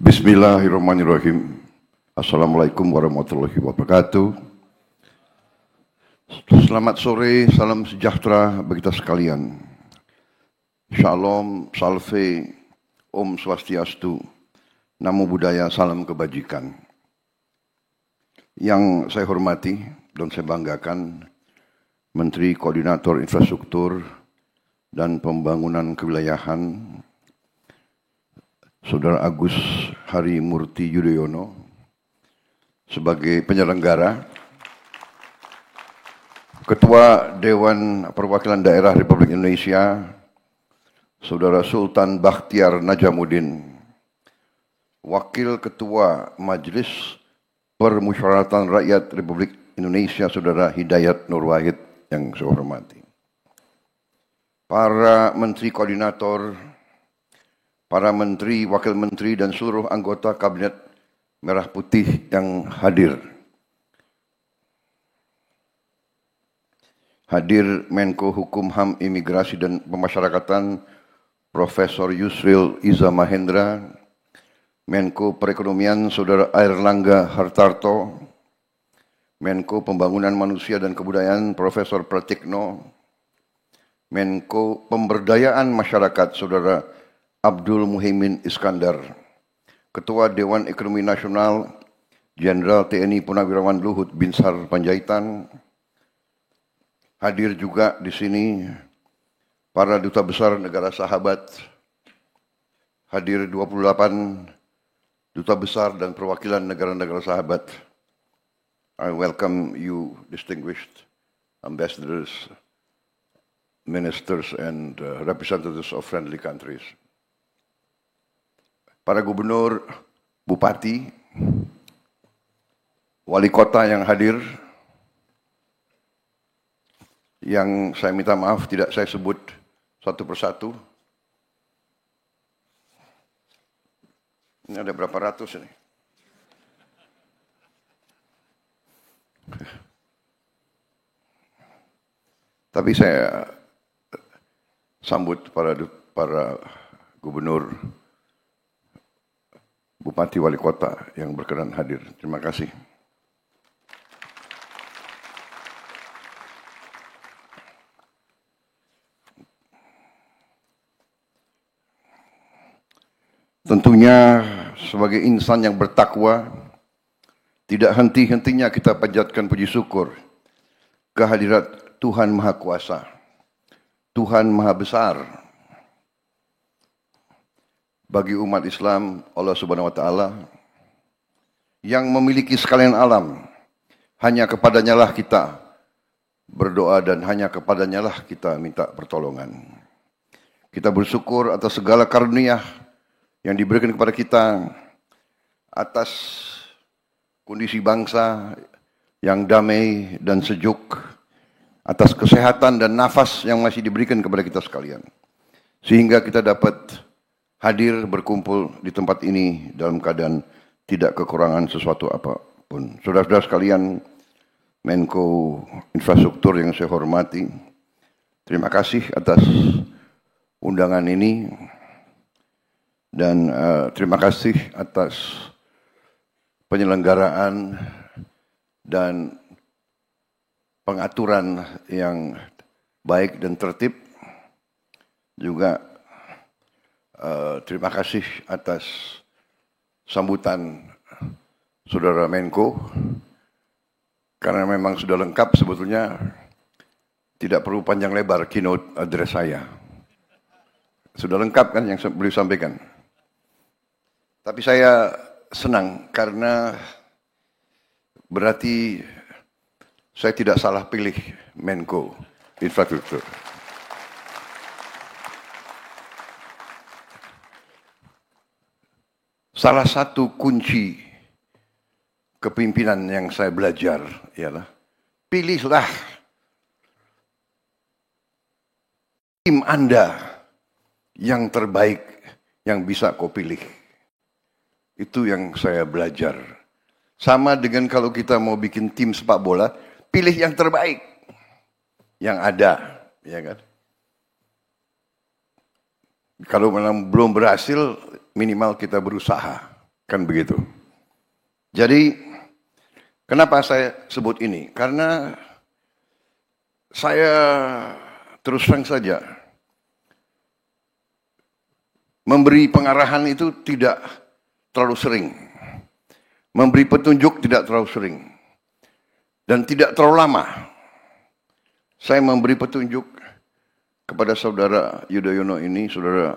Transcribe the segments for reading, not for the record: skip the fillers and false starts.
Bismillahirrahmanirrahim. Assalamualaikum warahmatullahi wabarakatuh. Selamat sore, salam sejahtera bagi kita sekalian. Shalom, salve, Om Swastiastu, Namo Buddhaya, salam kebajikan. Yang saya hormati dan saya banggakan, Menteri Koordinator Infrastruktur dan Pembangunan Kewilayahan, Saudara Agus Harimurti Yudhoyono, sebagai penyelenggara, Ketua Dewan Perwakilan Daerah Republik Indonesia, Saudara Sultan Bakhtiar Najamuddin, Wakil Ketua Majelis Permusyawaratan Rakyat Republik Indonesia, Saudara Hidayat Nur Wahid yang saya hormati, para Menteri Koordinator, para Menteri, Wakil Menteri, dan seluruh anggota Kabinet Merah Putih yang hadir. Hadir Menko Hukum HAM Imigrasi dan Pemasyarakatan Profesor Yusril Iza Mahendra, Menko Perekonomian Saudara Airlangga Hartarto, Menko Pembangunan Manusia dan Kebudayaan Profesor Pratikno, Menko Pemberdayaan Masyarakat Saudara Abdul Muhaimin Iskandar, Ketua Dewan Ekonomi Nasional Jenderal TNI Purnawirawan Luhut Binsar Panjaitan. Hadir juga di sini para duta besar negara sahabat, hadir 28 duta besar dan perwakilan negara-negara sahabat. I welcome you, distinguished ambassadors, ministers, and representatives of friendly countries. Para gubernur, bupati, wali kota yang hadir, yang saya minta maaf tidak saya sebut satu persatu. Ini ada berapa ratus ini? Tapi saya sambut para gubernur, bupati, wali kota yang berkenan hadir. Terima kasih. Tentunya sebagai insan yang bertakwa, tidak henti-hentinya kita panjatkan puji syukur kehadirat Tuhan Maha Kuasa, Tuhan Maha Besar. Bagi umat Islam, Allah Subhanahu wa Ta'ala yang memiliki sekalian alam, hanya kepadanya lah kita berdoa dan hanya kepadanya lah kita minta pertolongan. Kita bersyukur atas segala karunia yang diberikan kepada kita, atas kondisi bangsa yang damai dan sejuk, atas kesehatan dan nafas yang masih diberikan kepada kita sekalian, sehingga kita dapat hadir berkumpul di tempat ini dalam keadaan tidak kekurangan sesuatu apapun. Saudara-saudara sekalian, Menko Infrastruktur yang saya hormati, terima kasih atas undangan ini, dan terima kasih atas penyelenggaraan dan pengaturan yang baik dan tertib. Juga terima kasih atas sambutan Saudara Menko, karena memang sudah lengkap sebetulnya, tidak perlu panjang lebar keynote address saya. Sudah lengkap kan yang beliau sampaikan. Tapi saya senang karena berarti saya tidak salah pilih Menko Infrastruktur. Salah satu kunci kepemimpinan yang saya belajar ialah pilihlah tim Anda yang terbaik yang bisa kau pilih. Itu yang saya belajar. Sama dengan kalau kita mau bikin tim sepak bola, pilih yang terbaik yang ada, ya kan? Kalau memang belum berhasil, minimal kita berusaha. Kan begitu. Jadi, kenapa saya sebut ini? Karena saya terus terang saja memberi pengarahan itu tidak terlalu sering. Memberi petunjuk tidak terlalu sering. Dan tidak terlalu lama. Saya memberi petunjuk kepada saudara Yudhoyono ini, saudara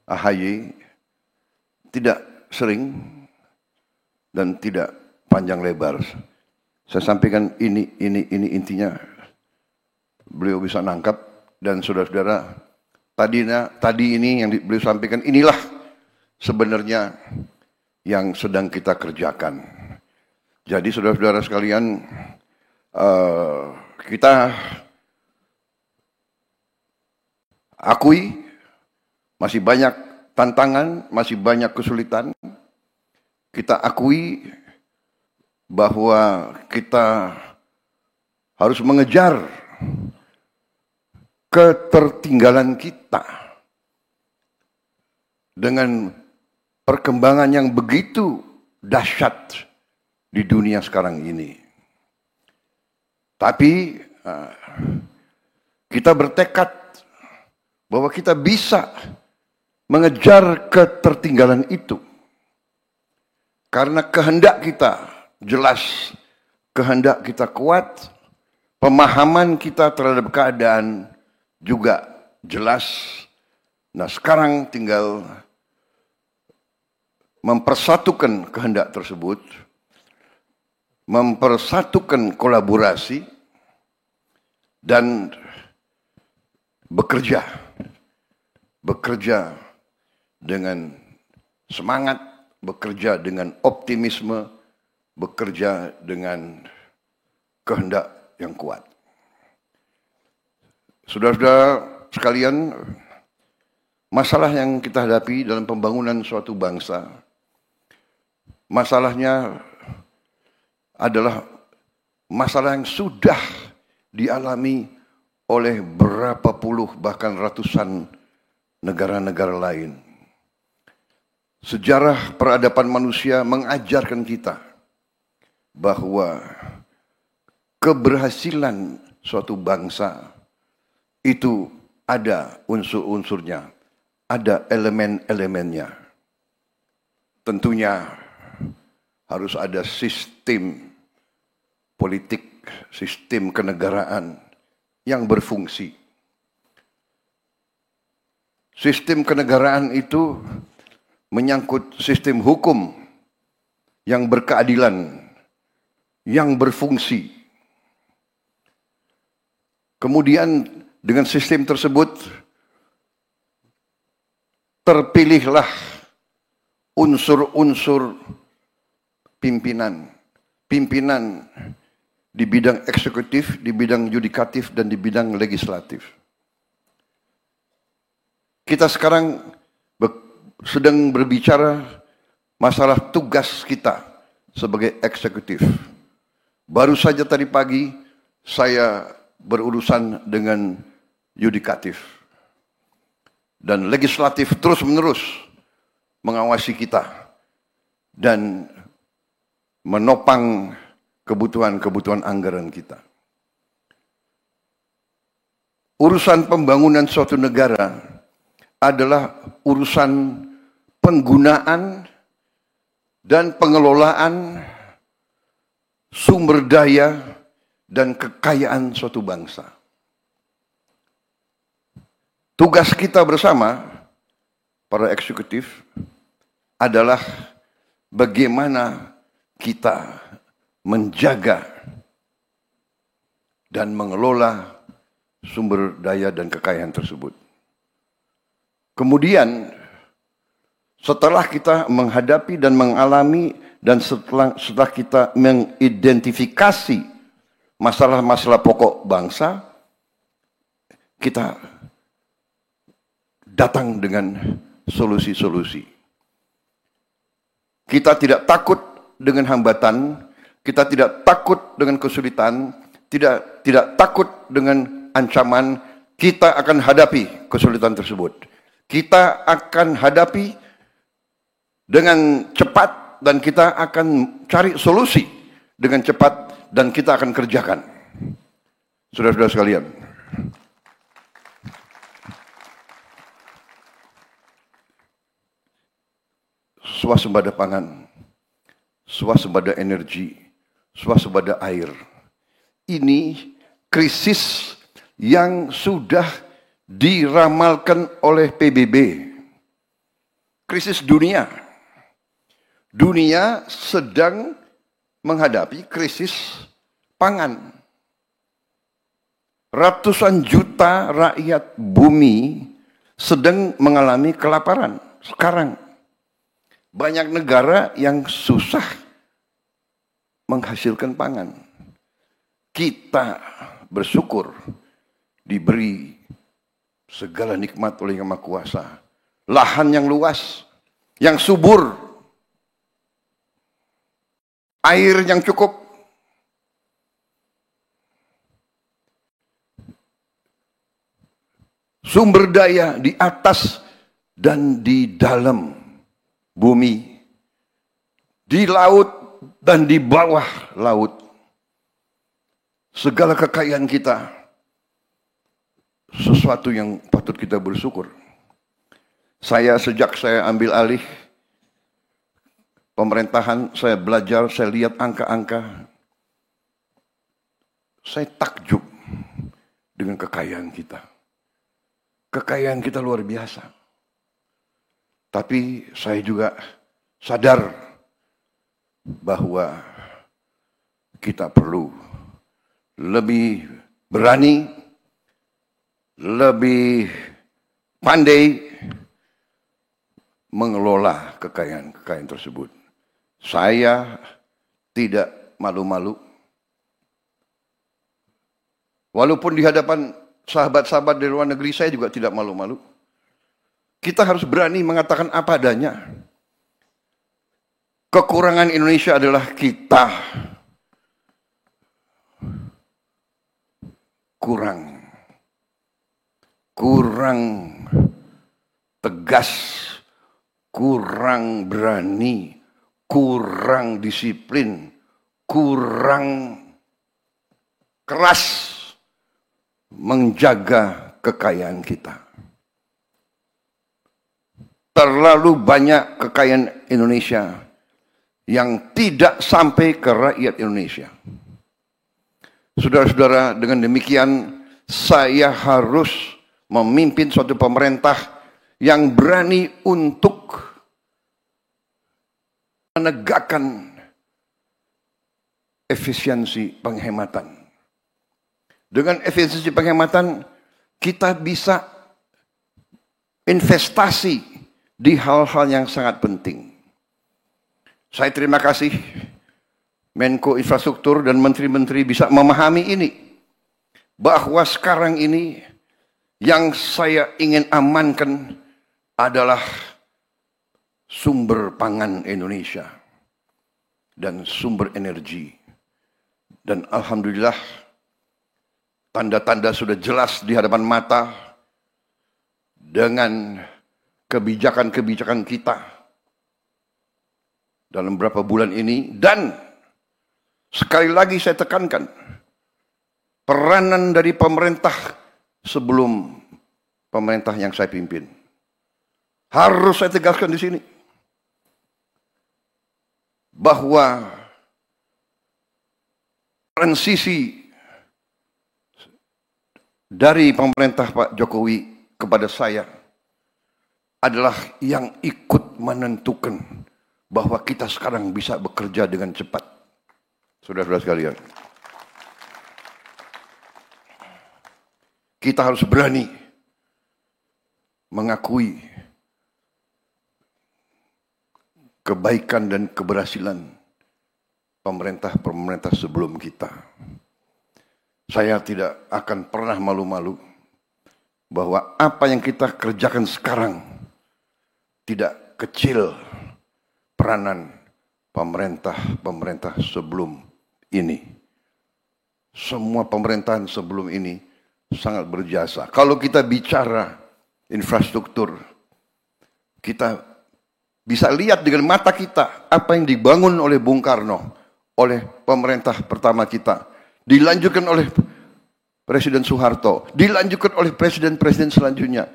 AHY, tidak sering dan tidak panjang lebar. Saya sampaikan ini intinya. Beliau bisa nangkap dan saudara-saudara tadi ini yang beliau sampaikan inilah sebenarnya yang sedang kita kerjakan. Jadi saudara-saudara sekalian, kita akui masih banyak tantangan, masih banyak kesulitan. Kita akui bahwa kita harus mengejar ketertinggalan kita dengan perkembangan yang begitu dahsyat di dunia sekarang ini. Tapi kita bertekad bahwa kita bisa mengejar ketertinggalan itu. Karena kehendak kita jelas, kehendak kita kuat, pemahaman kita terhadap keadaan juga jelas. Nah, sekarang tinggal mempersatukan kehendak tersebut, mempersatukan kolaborasi, dan bekerja dengan semangat, bekerja dengan optimisme, bekerja dengan kehendak yang kuat. Saudara-saudara sekalian, masalah yang kita hadapi dalam pembangunan suatu bangsa, masalahnya adalah masalah yang sudah dialami oleh berapa puluh bahkan ratusan negara-negara lain. Sejarah peradaban manusia mengajarkan kita bahwa keberhasilan suatu bangsa itu ada unsur-unsurnya, ada elemen-elemennya. Tentunya harus ada sistem politik, sistem kenegaraan yang berfungsi. Sistem kenegaraan itu menyangkut sistem hukum yang berkeadilan, yang berfungsi. Kemudian dengan sistem tersebut terpilihlah unsur-unsur pimpinan di bidang eksekutif, di bidang yudikatif, dan di bidang legislatif. Kita sekarang sedang berbicara masalah tugas kita sebagai eksekutif. Baru saja tadi pagi saya berurusan dengan yudikatif. Dan legislatif terus-menerus mengawasi kita dan menopang kebutuhan-kebutuhan anggaran kita. Urusan pembangunan suatu negara adalah urusan penggunaan dan pengelolaan sumber daya dan kekayaan suatu bangsa. Tugas kita bersama, para eksekutif, adalah bagaimana kita menjaga dan mengelola sumber daya dan kekayaan tersebut. Kemudian, setelah kita menghadapi dan mengalami dan setelah kita mengidentifikasi masalah-masalah pokok bangsa, kita datang dengan solusi-solusi. Kita tidak takut dengan hambatan, kita tidak takut dengan kesulitan, tidak takut dengan ancaman. Kita akan hadapi kesulitan tersebut. Kita akan hadapi dengan cepat dan kita akan cari solusi dengan cepat dan kita akan kerjakan. Saudara-saudara sekalian, swasembada pangan, swasembada energi, swasembada air. Ini krisis yang sudah diramalkan oleh PBB. Krisis dunia. Dunia sedang menghadapi krisis pangan. Ratusan juta rakyat bumi sedang mengalami kelaparan sekarang. Banyak negara yang susah menghasilkan pangan. Kita bersyukur diberi segala nikmat oleh Yang Maha Kuasa. Lahan yang luas, yang subur, air yang cukup, sumber daya di atas dan di dalam bumi, di laut dan di bawah laut. Segala kekayaan kita, sesuatu yang patut kita bersyukur. Sejak saya ambil alih pemerintahan, saya belajar, saya lihat angka-angka. Saya takjub dengan kekayaan kita. Kekayaan kita luar biasa. Tapi saya juga sadar bahwa kita perlu lebih berani, lebih pandai mengelola kekayaan-kekayaan tersebut. Saya tidak malu-malu. Walaupun di hadapan sahabat-sahabat dari luar negeri, saya juga tidak malu-malu. Kita harus berani mengatakan apa adanya. Kekurangan Indonesia adalah kita kurang tegas, kurang berani, kurang disiplin, kurang keras menjaga kekayaan kita. Terlalu banyak kekayaan Indonesia yang tidak sampai ke rakyat Indonesia. Saudara-saudara, dengan demikian saya harus memimpin suatu pemerintah yang berani untuk menegakkan efisiensi penghematan. Dengan efisiensi penghematan, kita bisa investasi di hal-hal yang sangat penting. Saya terima kasih Menko Infrastruktur dan menteri-menteri bisa memahami ini. Bahwa sekarang ini yang saya ingin amankan adalah sumber pangan Indonesia dan sumber energi. Dan alhamdulillah tanda-tanda sudah jelas di hadapan mata dengan kebijakan-kebijakan kita dalam beberapa bulan ini. Dan sekali lagi saya tekankan, peranan dari pemerintah sebelum pemerintah yang saya pimpin. Harus saya tegaskan di sini bahwa transisi dari pemerintah Pak Jokowi kepada saya adalah yang ikut menentukan bahwa kita sekarang bisa bekerja dengan cepat. Saudara-saudara sekalian, kita harus berani mengakui kebaikan dan keberhasilan pemerintah-pemerintah sebelum kita. Saya tidak akan pernah malu-malu bahwa apa yang kita kerjakan sekarang tidak kecil peranan pemerintah-pemerintah sebelum ini. Semua pemerintahan sebelum ini sangat berjasa. Kalau kita bicara infrastruktur, kita bisa lihat dengan mata kita apa yang dibangun oleh Bung Karno, oleh pemerintah pertama kita, dilanjutkan oleh Presiden Soeharto, dilanjutkan oleh presiden-presiden selanjutnya.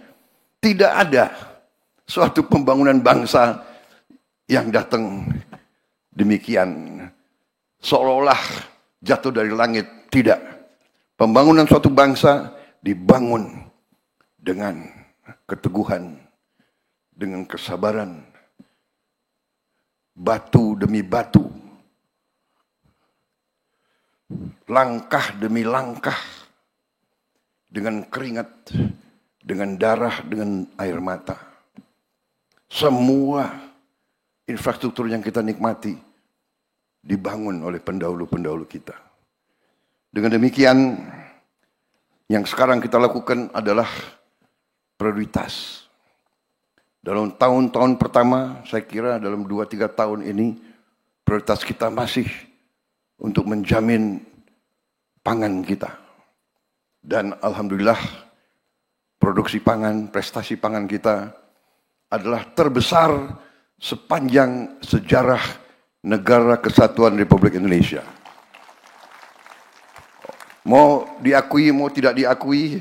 Tidak ada suatu pembangunan bangsa yang datang demikian, seolah-olah jatuh dari langit. Tidak. Pembangunan suatu bangsa dibangun dengan keteguhan, dengan kesabaran, batu demi batu, langkah demi langkah, dengan keringat, dengan darah, dengan air mata. Semua infrastruktur yang kita nikmati dibangun oleh pendahulu-pendahulu kita. Dengan demikian, yang sekarang kita lakukan adalah prioritas. Dalam tahun-tahun pertama, saya kira dalam 2-3 tahun ini, prioritas kita masih untuk menjamin pangan kita. Dan alhamdulillah, produksi pangan, prestasi pangan kita adalah terbesar sepanjang sejarah Negara Kesatuan Republik Indonesia. Mau diakui, mau tidak diakui,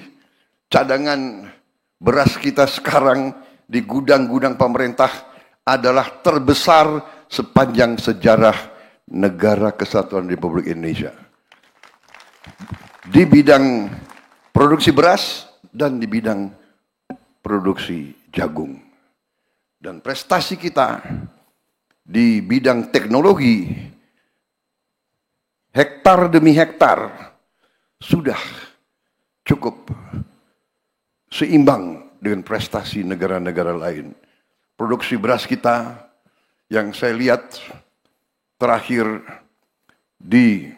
cadangan beras kita sekarang di gudang-gudang pemerintah adalah terbesar sepanjang sejarah Negara Kesatuan Republik Indonesia. Di bidang produksi beras dan di bidang produksi jagung. Dan prestasi kita di bidang teknologi, hektar demi hektar, sudah cukup seimbang dengan prestasi negara-negara lain. Produksi beras kita yang saya lihat terakhir di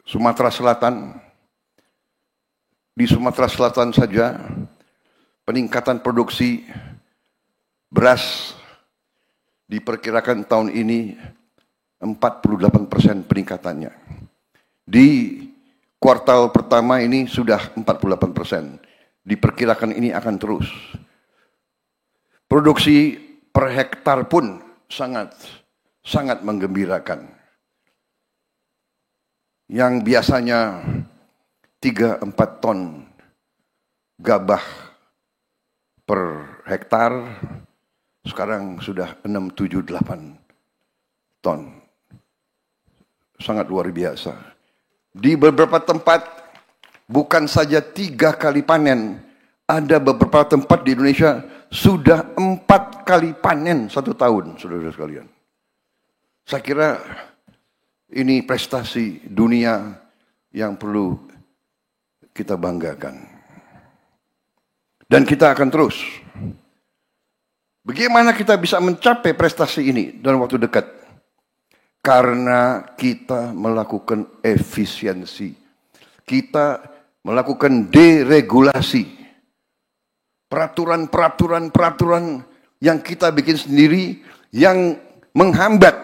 Sumatera Selatan, di Sumatera Selatan saja peningkatan produksi beras diperkirakan tahun ini 48% peningkatannya. Di kuartal pertama ini sudah 48%. Diperkirakan ini akan terus. Produksi per hektar pun sangat menggembirakan. Yang biasanya 3-4 ton gabah per hektar, sekarang sudah 6-7-8 ton. Sangat luar biasa. Di beberapa tempat bukan saja 3 kali panen, ada beberapa tempat di Indonesia sudah 4 kali panen 1 tahun, saudara-saudara sekalian. Saya kira ini prestasi dunia yang perlu kita banggakan. Dan kita akan terus. Bagaimana kita bisa mencapai prestasi ini dalam waktu dekat? Karena kita melakukan efisiensi. Kita melakukan deregulasi. Peraturan yang kita bikin sendiri, yang menghambat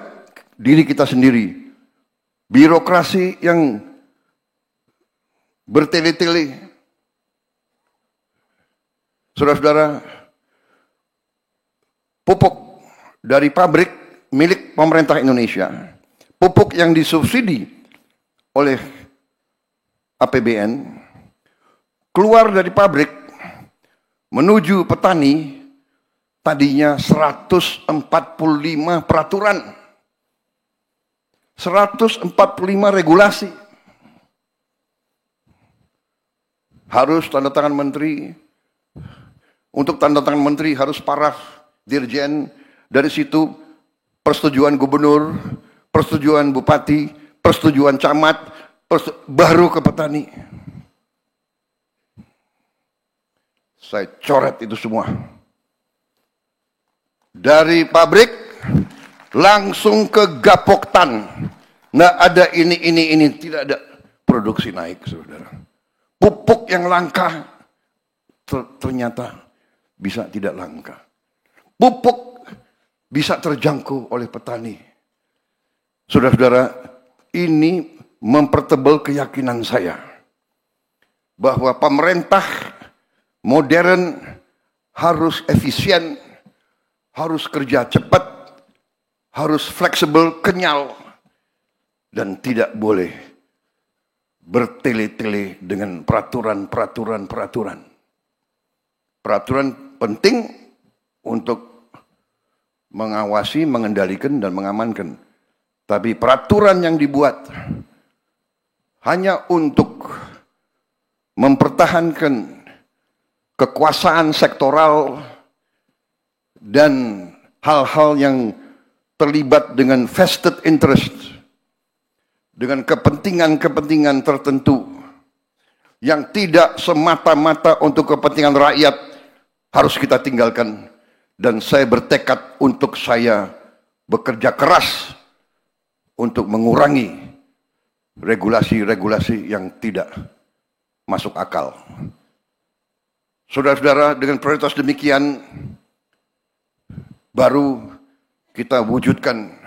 diri kita sendiri. Birokrasi yang bertele-tele. Saudara-saudara, pupuk dari pabrik milik pemerintah Indonesia, pupuk yang disubsidi oleh APBN, keluar dari pabrik menuju petani, tadinya 145 peraturan. 145 regulasi. Harus tanda tangan menteri. Untuk tanda tangan menteri harus paraf dirjen. Dari situ persetujuan gubernur, persetujuan bupati, persetujuan camat, baru ke petani. Saya coret itu semua. Dari pabrik langsung ke Gapoktan. Nggak ada ini. Tidak ada produksi naik, saudara. Pupuk yang langka ternyata bisa tidak langka. Pupuk bisa terjangkau oleh petani. Saudara-saudara, ini mempertebal keyakinan saya bahwa pemerintah modern harus efisien, harus kerja cepat, harus fleksibel, kenyal, dan tidak boleh bertele-tele dengan peraturan. Peraturan penting untuk mengawasi, mengendalikan, dan mengamankan. Tapi peraturan yang dibuat hanya untuk mempertahankan kekuasaan sektoral dan hal-hal yang terlibat dengan vested interest, dengan kepentingan-kepentingan tertentu yang tidak semata-mata untuk kepentingan rakyat, harus kita tinggalkan. Dan saya bertekad untuk saya bekerja keras untuk mengurangi regulasi-regulasi yang tidak masuk akal. Saudara-saudara, dengan prioritas demikian, baru kita wujudkan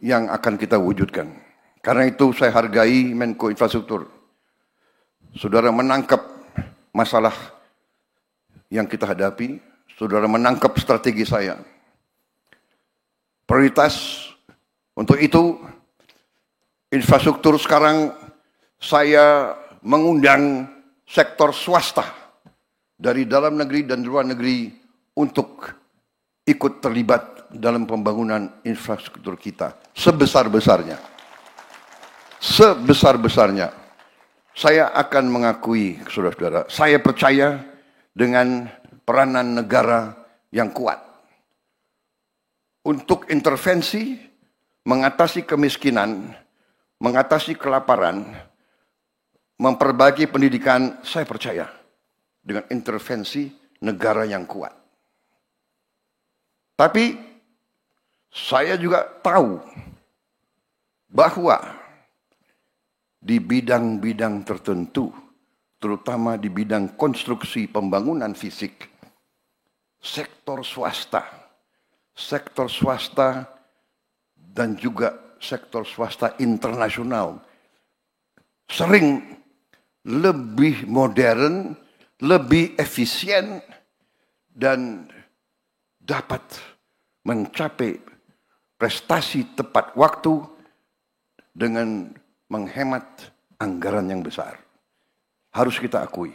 yang akan kita wujudkan. Karena itu saya hargai Menko Infrastruktur. Saudara menangkap masalah yang kita hadapi, saudara menangkap strategi saya. Prioritas untuk itu, infrastruktur sekarang saya mengundang sektor swasta dari dalam negeri dan luar negeri untuk ikut terlibat dalam pembangunan infrastruktur kita sebesar-besarnya. Sebesar-besarnya. Saya akan mengakui, saudara-saudara, saya percaya dengan peranan negara yang kuat untuk intervensi, mengatasi kemiskinan, mengatasi kelaparan, memperbaiki pendidikan. Saya percaya dengan intervensi negara yang kuat. Tapi saya juga tahu bahwa di bidang-bidang tertentu, terutama di bidang konstruksi pembangunan fisik, sektor swasta dan juga sektor swasta internasional sering lebih modern, lebih efisien, dan dapat mencapai prestasi tepat waktu dengan menghemat anggaran yang besar. Harus kita akui.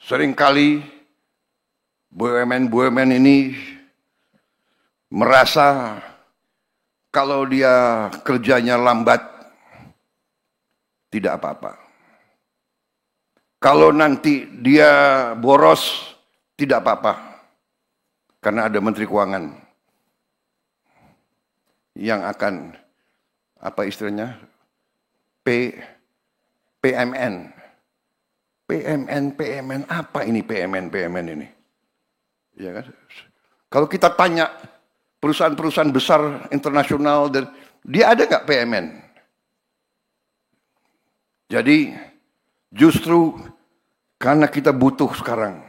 Seringkali BUMN ini merasa kalau dia kerjanya lambat, tidak apa-apa. Kalau nanti dia boros, tidak apa-apa. Karena ada Menteri Keuangan yang akan, apa istilahnya, PMN. PMN, apa ini PMN ini? Ya kan? Kalau kita tanya perusahaan-perusahaan besar internasional, dia ada nggak PMN? Jadi justru karena kita butuh sekarang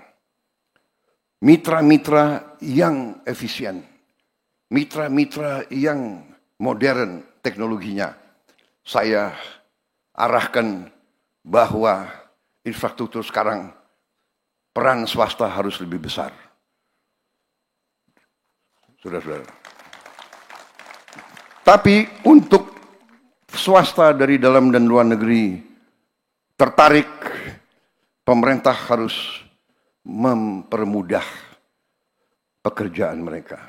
mitra-mitra yang efisien, mitra-mitra yang modern teknologinya, saya arahkan bahwa infrastruktur sekarang peran swasta harus lebih besar. Saudara-saudara. Tapi untuk swasta dari dalam dan luar negeri tertarik, pemerintah harus mempermudah pekerjaan mereka.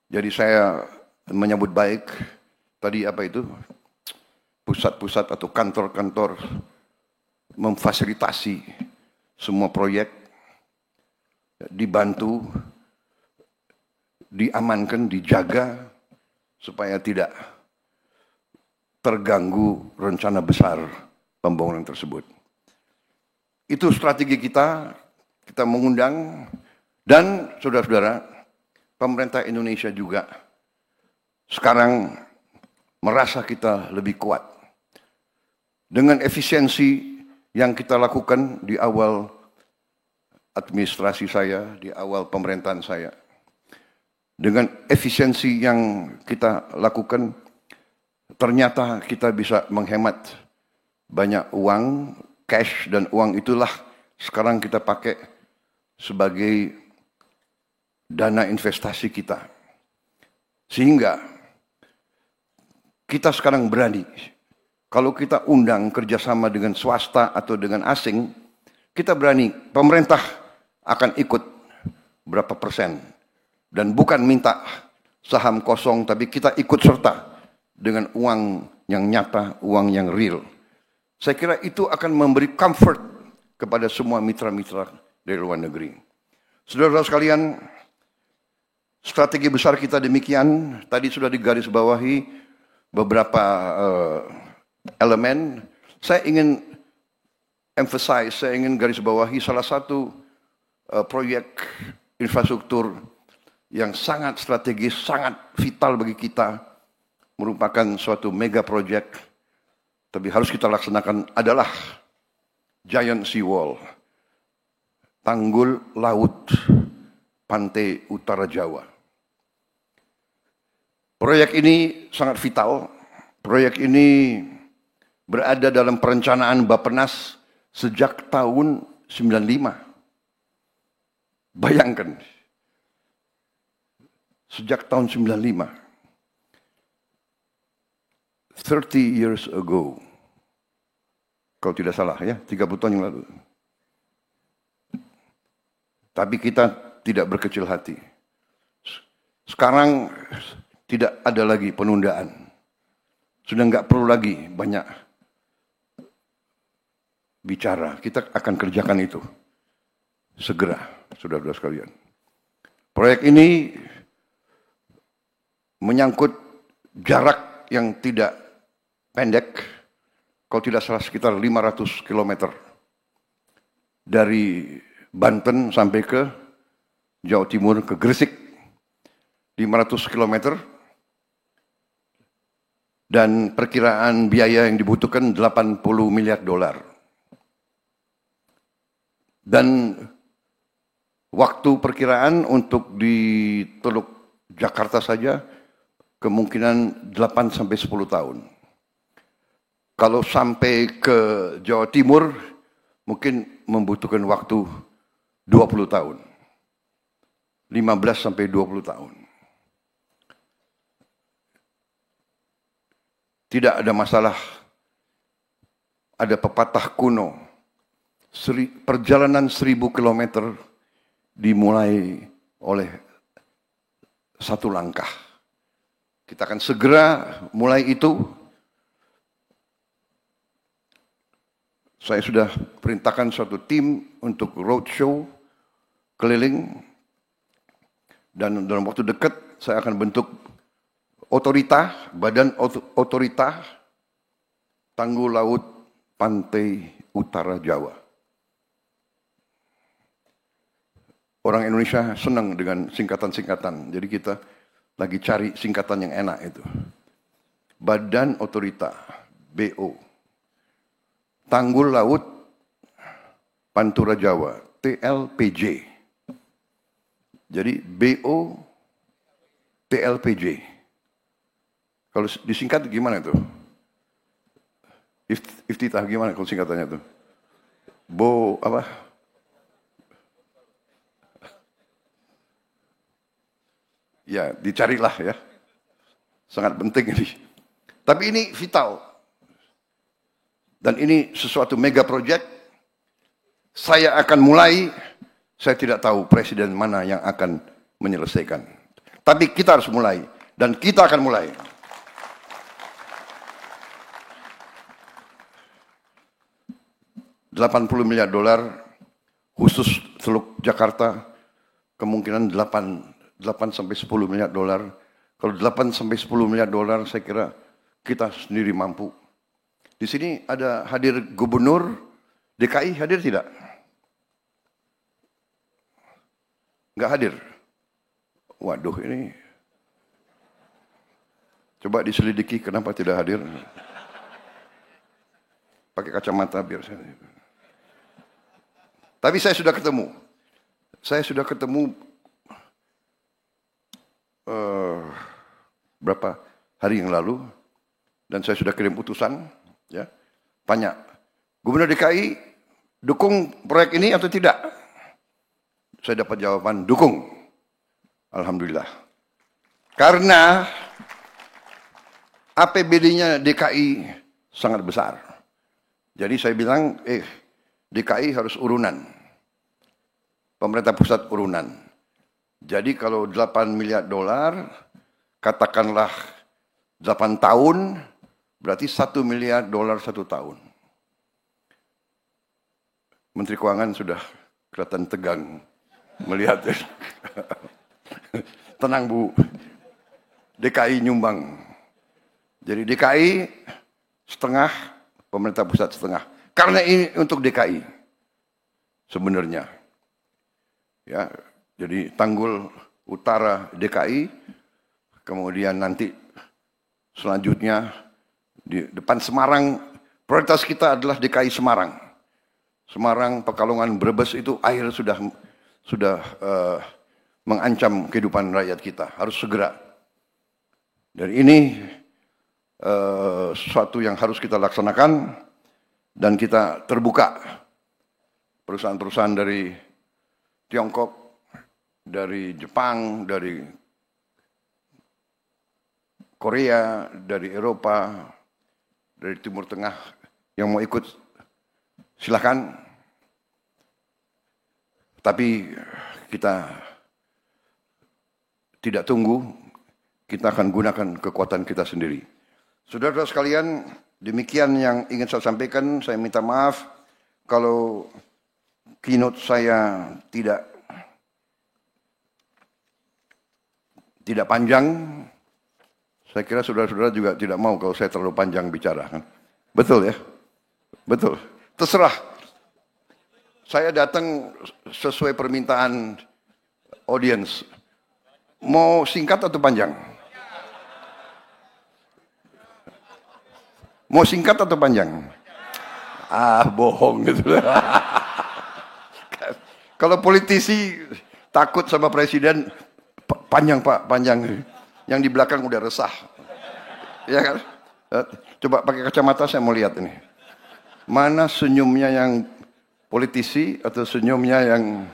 Jadi saya menyambut baik tadi apa itu, pusat-pusat atau kantor-kantor memfasilitasi semua proyek, dibantu, diamankan, dijaga supaya tidak terganggu rencana besar pembangunan tersebut. Itu strategi kita mengundang, dan saudara-saudara, pemerintah Indonesia juga sekarang merasa kita lebih kuat. Dengan efisiensi yang kita lakukan di awal administrasi saya, di awal pemerintahan saya, dengan efisiensi yang kita lakukan, ternyata kita bisa menghemat banyak uang, cash, dan uang itulah sekarang kita pakai sebagai dana investasi kita. Sehingga kita sekarang berani, kalau kita undang kerjasama dengan swasta atau dengan asing, kita berani, pemerintah akan ikut berapa persen. Dan bukan minta saham kosong, tapi kita ikut serta dengan uang yang nyata, uang yang real. Saya kira itu akan memberi comfort kepada semua mitra-mitra dari luar negeri. Saudara-saudara sekalian, strategi besar kita demikian. Tadi sudah digarisbawahi beberapa elemen. Saya ingin emphasize, saya ingin garisbawahi salah satu proyek infrastruktur yang sangat strategis, sangat vital bagi kita, merupakan suatu mega project, tapi harus kita laksanakan adalah Giant Sea Wall, tanggul laut pantai utara Jawa. Proyek ini sangat vital. Proyek ini berada dalam perencanaan Bappenas sejak tahun 95. Bayangkan, sejak tahun 95. 30 years ago. Kalau tidak salah ya, 30 tahun yang lalu. Tapi kita tidak berkecil hati. Sekarang tidak ada lagi penundaan. Sudah nggak perlu lagi banyak bicara. Kita akan kerjakan itu segera, saudara-saudara sekalian. Proyek ini menyangkut jarak yang tidak pendek, kalau tidak salah sekitar 500 km dari Banten sampai ke Jawa Timur, ke Gresik, 500 km, dan perkiraan biaya yang dibutuhkan 80 miliar dolar. Dan waktu perkiraan untuk di Teluk Jakarta saja kemungkinan 8 sampai 10 tahun. Kalau sampai ke Jawa Timur mungkin membutuhkan waktu 20 tahun. 15 sampai 20 tahun. Tidak ada masalah. Ada pepatah kuno. Perjalanan 1000 kilometer dimulai oleh satu langkah. Kita akan segera mulai itu. Saya sudah perintahkan suatu tim untuk roadshow keliling. Dan dalam waktu dekat saya akan bentuk otorita, badan otorita Tanggul Laut Pantai Utara Jawa. Orang Indonesia senang dengan singkatan-singkatan. Jadi kita lagi cari singkatan yang enak itu. Badan Otorita, BO. Tanggul Laut Pantura Jawa, TLPJ. Jadi BO TLPJ. Kalau disingkat gimana itu? Iftitah gimana kalau singkatannya itu? Apa? Ya, dicarilah ya. Sangat penting ini. Tapi ini vital. Dan ini sesuatu mega project. Saya akan mulai, saya tidak tahu presiden mana yang akan menyelesaikan. Tapi kita harus mulai. Dan kita akan mulai. $80 miliar khusus Teluk Jakarta, kemungkinan 8 sampai 10 miliar dolar. Kalau 8 sampai 10 miliar dolar saya kira kita sendiri mampu. Di sini ada hadir Gubernur DKI, hadir tidak? Enggak hadir. Waduh, ini coba diselidiki kenapa tidak hadir. Pakai kacamata biar saya. Tapi saya sudah ketemu. Saya sudah ketemu berapa hari yang lalu, dan saya sudah kirim utusan, ya, tanya, Gubernur DKI dukung proyek ini atau tidak? Saya dapat jawaban dukung. Alhamdulillah. Karena APBD-nya DKI sangat besar. Jadi saya bilang, DKI harus urunan. Pemerintah pusat urunan. Jadi kalau 8 miliar dolar, katakanlah 8 tahun, berarti 1 miliar dolar 1 tahun. Menteri Keuangan sudah kelihatan tegang melihat. Tenang Bu, DKI nyumbang. Jadi DKI setengah, pemerintah pusat setengah. Karena ini untuk DKI sebenarnya. Ya, jadi Tanggul Utara DKI, kemudian nanti selanjutnya di depan Semarang, prioritas kita adalah DKI Semarang. Semarang, Pekalongan, Brebes itu air sudah mengancam kehidupan rakyat kita, harus segera. Dan ini sesuatu yang harus kita laksanakan dan kita terbuka. Perusahaan-perusahaan dari Tiongkok, dari Jepang, dari Korea, dari Eropa, dari Timur Tengah yang mau ikut silakan. Tapi kita tidak tunggu, kita akan gunakan kekuatan kita sendiri. Saudara-saudara sekalian, demikian yang ingin saya sampaikan. Saya minta maaf kalau keynote saya tidak panjang. Saya kira saudara-saudara juga tidak mau kalau saya terlalu panjang bicara. Betul ya? Betul. Terserah. Saya datang sesuai permintaan audiens. Mau singkat atau panjang? Mau singkat atau panjang? Bohong gitu. Kalau politisi takut sama presiden, panjang Pak, panjang. Yang di belakang udah resah. Ya kan? Coba pakai kacamata saya mau lihat ini. Mana senyumnya yang politisi atau senyumnya yang...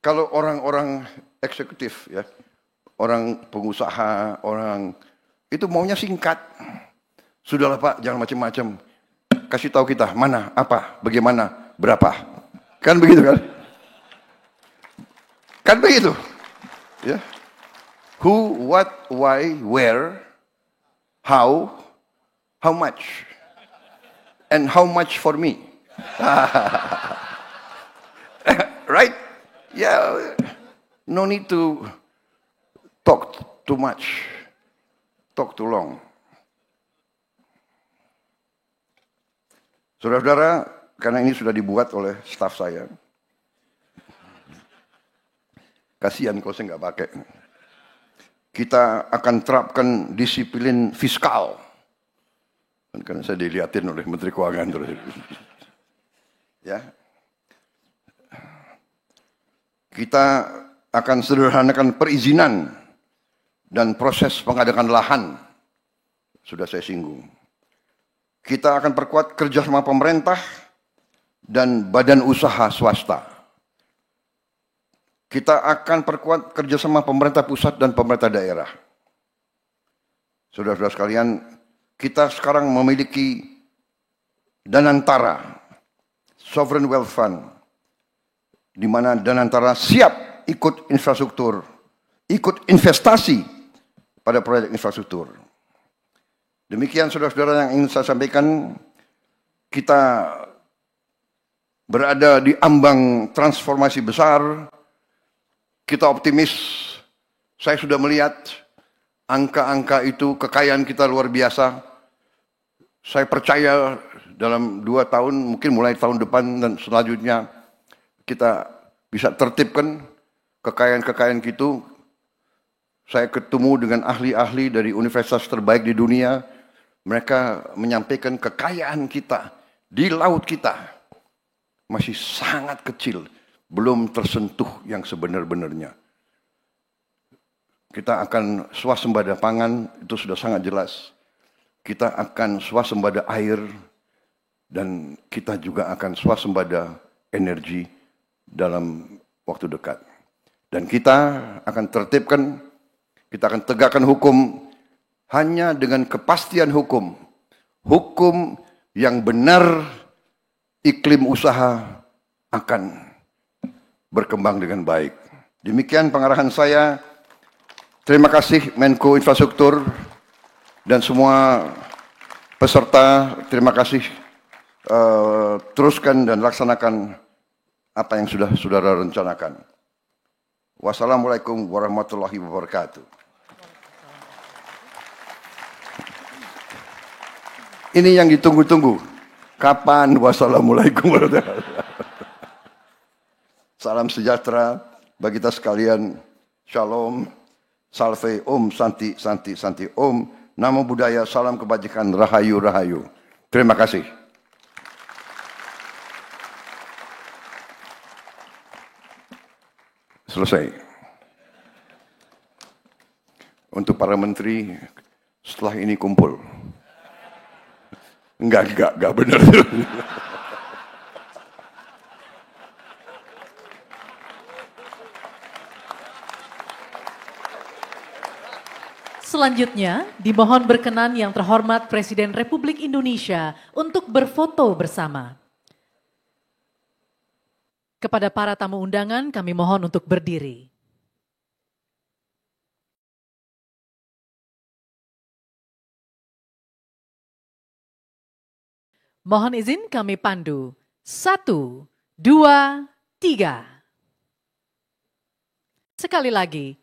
Kalau orang-orang eksekutif, ya, orang pengusaha, orang itu maunya singkat. Sudahlah Pak, jangan macam-macam. Kasih tahu kita mana, apa, bagaimana, berapa. Kan begitu kan? Kan begitu. Ya. Who, what, why, where, how much, and how much for me. Right? Yeah, no need to talk too much, talk too long. Saudara-saudara, karena ini sudah dibuat oleh staf saya. Kasihan kalau saya nggak pakai. Kita akan terapkan disiplin fiskal. Karena saya dilihatin oleh Menteri Keuangan terus. Ya. Kita akan sederhanakan perizinan dan proses pengadaan lahan. Sudah saya singgung. Kita akan perkuat kerjasama pemerintah dan badan usaha swasta. Kita akan perkuat kerjasama pemerintah pusat dan pemerintah daerah. Saudara-saudara sekalian, kita sekarang memiliki Danantara, Sovereign Wealth Fund, di mana Danantara siap ikut infrastruktur, ikut investasi pada proyek infrastruktur. Demikian saudara-saudara yang ingin saya sampaikan, kita berada di ambang transformasi besar, kita optimis. Saya sudah melihat angka-angka itu, kekayaan kita luar biasa. Saya percaya dalam 2 tahun, mungkin mulai tahun depan dan selanjutnya, kita bisa tertibkan kekayaan-kekayaan itu. Saya ketemu dengan ahli-ahli dari universitas terbaik di dunia. Mereka menyampaikan kekayaan kita di laut kita masih sangat kecil, belum tersentuh yang sebenar-benarnya. Kita akan swasembada pangan, itu sudah sangat jelas. kita akan swasembada air, dan kita juga akan swasembada energi dalam waktu dekat. Dan kita akan tertibkan, kita akan tegakkan hukum hanya dengan kepastian hukum. Hukum yang benar, iklim usaha akan berkembang dengan baik. Demikian pengarahan saya. Terima kasih Menko Infrastruktur dan semua peserta. Terima kasih. Teruskan dan laksanakan apa yang sudah saudara rencanakan. Wassalamualaikum warahmatullahi wabarakatuh. Ini yang ditunggu-tunggu. Kapan wassalamualaikum warahmatullahi wabarakatuh. Salam sejahtera bagi kita sekalian. Shalom, salve, om, santi, santi, santi, om. Namo Buddhaya, salam kebajikan, rahayu, rahayu. Terima kasih. Selesai. Untuk para menteri, setelah ini kumpul. Enggak benar. Selanjutnya, dimohon berkenan yang terhormat Presiden Republik Indonesia untuk berfoto bersama. Kepada para tamu undangan, kami mohon untuk berdiri. Mohon izin kami pandu. 1, 2, 3. Sekali lagi.